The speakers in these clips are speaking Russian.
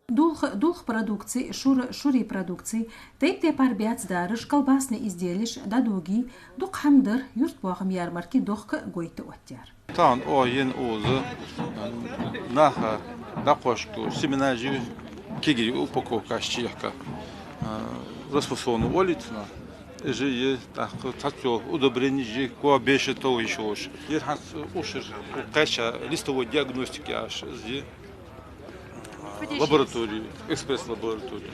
Дулх продукции, шури продукции, тейп пар бяц дарыш, колбасный изделиш, дадуги, дук хамдыр, юрт бохам ярмарки дохка гойты оттяр. Тан оен озы, наха, дақошку, семенажи, кигри упаковка щеха, расфасону олитна. Же так татьо удобрение же ко беше то еще уж. Ерхас ушер каша листовой диагностики аж зи лаборатории, экспресс-лаборатории.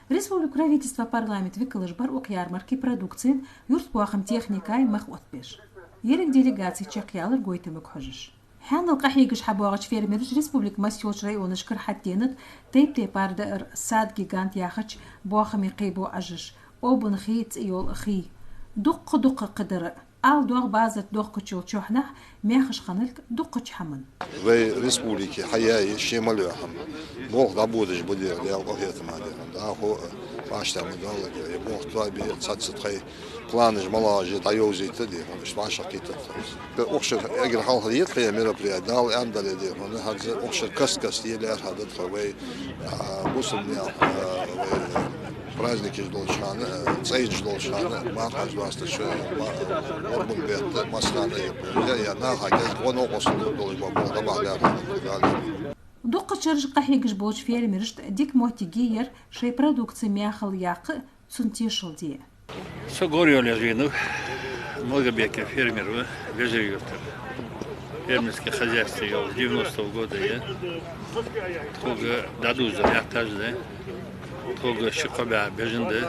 Республика правительства парламент выкалыш бар ок ярмарки продукции, юрт бохам техникай мах отбеш. Ерек делегации чекялыр гойтымык хожиш. حان القحيقش حبواغش فيرميرش ريسبوبليك مسيوش ريونش كر حتينت تيب بارد ساد جيجانت ياخش بواخمي قيبو أجش أوبن خيت يول خي دق قدر آل دوغ بازت دوغ كتشول شوحنا ميخش خانلك دق حمن في ريسبوبليكي حياي شمالوهم بوغ دابودش بدي ليال قهيت مالهم داخو باشتا مدالك بوغ طابي تصدقي планы малажи тайози тди он шваша китат охшер эгер хал хадиет кая мероприятие дал андале де он хадзе охшер каскас елер хадат хавей бусумня праздники ждолшаны цейд ждолшаны махаж васта шу орбун бет масланы я на хагез он окосун долой бабо бахляр دوق شرج قحيقش بوش فيرميرشت ديك موتيجير شي продукции мяхал яқы цунтишл дие Согорел Лежинов, много беков фермеров, вежевьютер. Фермерское хозяйство с 90-го года я. Тога дадуза, я каждый. Тога шикобя беженде.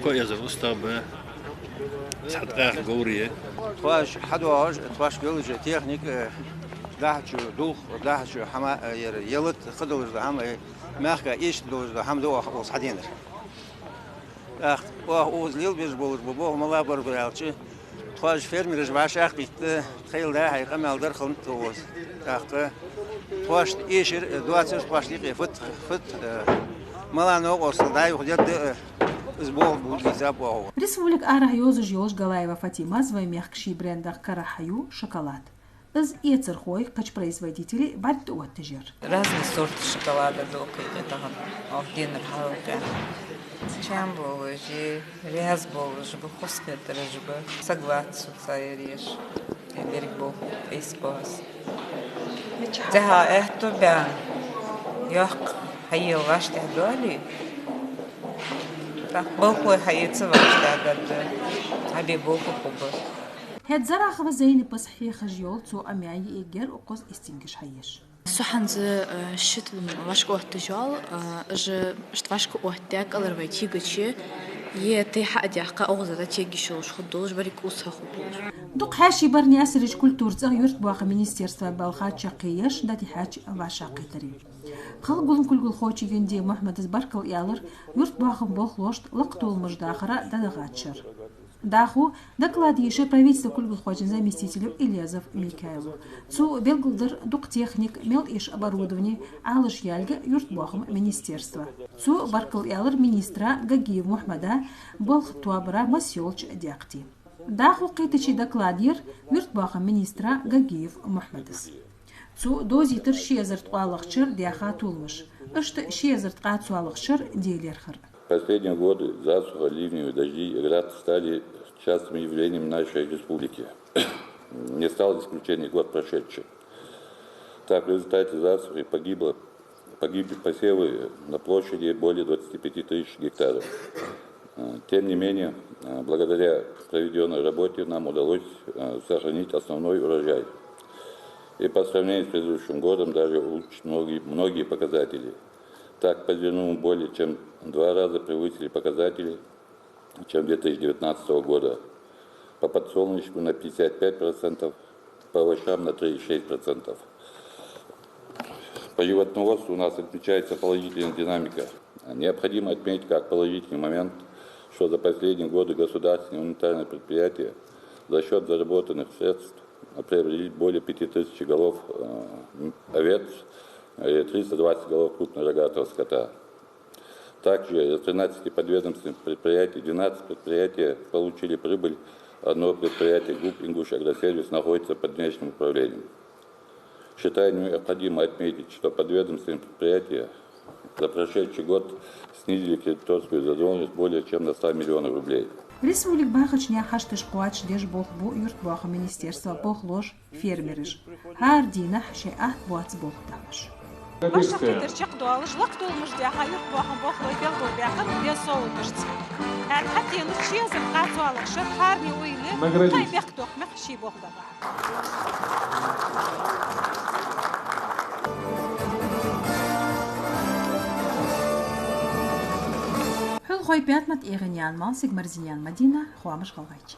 Кое за устабы. Садгах говори. Тваш хадуаж, тваш гелже техник. Дахчу дух, дахчу хама елет خدوج ده هم ماخا ايش دوج ده هم دو صحدينر اخ او زليل بيج بولج بوه ملا بربرالچي تواج فيرمير جباش اخ بيت خيل ده هي قمال در خنت توز اخ تواش ايشر دواتس تواش دي فت ملا نو اوصل داي وخدت اسبوع بودي زابو ريسبوليك اره يوزج يوش غلايва Фатима звай мягкший брендах карахаю шоколад. Из Ецерхой, как производители, бальт оттежер. Разные сорты шоколада дока, это один рхалка. Чем было же, рез было же, буховская дорожба, согласен, царишь, берег был, испос. Да, это бян, як хаил ваш тягали. Так, был кой хаится ваш тягали, аби был купубы. هاد زرع خبزين بصحي خجيول تو أمياي إيجر وقص استنجش حيش. سحنز شت واشكو احتجال واشكو احتاج على روايتي قتشي يتي حق ديحقا أغزة تيجي شوش خدوش بريك أوسها خدوش. دق حاشي برني أسرج كل تورز يرت باخ منيستيرستوا بالخات شقيش داتي حاج واشاقي تري. خلق قولن كل خوتي جندي محمد زبركل يالر يرت باخ بوخلوشت لقطول مجداخرة دادغاتشر. Даху докладише правительство кульгулхочин заместителю Ильязов Микаилу. Цу белгулдер дук техник мел иш оборудование алыш ялга юртбохом министерства. Цу баркал ялыр министра Гагиев Мухмада болх туабра масьолч дякти. Даху китачи докладир юртбохом министра Гагиев Мухмадас. Цу дозитер шезерт алахчер дяха тулмыш. Ышты шезерт кацуалахчер дейлерхер. В последние годы засуха, ливни, дожди и град стали частым явлением нашей республики. Не стал исключением год прошедший. Так, в результате засухи погибли посевы на площади более 25 тысяч гектаров. Тем не менее, благодаря проведенной работе нам удалось сохранить основной урожай. И по сравнению с предыдущим годом даже улучшить многие показатели. Так, по зерну более чем в 2 раза превысили показатели, чем 2019 года. По подсолнечку на 55%, по овощам на 36%. По животноводству у нас отмечается положительная динамика. Необходимо отметить как положительный момент, что за последние годы государственные унитарные предприятия за счет заработанных средств приобрели более 5000 голов овец, 320 голов крупнорогатого скота. Также из 13 подведомственных предприятий 12 предприятий получили прибыль, одно предприятие ГУП «Ингуш Агросервис» находится под внешним управлением. Считаю необходимо отметить, что подведомственные предприятия За прошедший год снизили кредиторскую задолженность более чем на 100 миллионов рублей. Республик Бахачня хаштыш куач деш бог бу юрт баха министерства бог лож фермериш. Хар дина шей ахт буац бог тамаш. Ваша китерчик дуалыш лактол муждяха юрт баха бог лой бел бул бяхан бел соул муждс. Хати нучезем кацуалык шер харни уйлы кай бяк тохмах ши бог даба. Хөл хой пятмат эгеньян мансик марзиньян Мадина хуамыш халгайчи.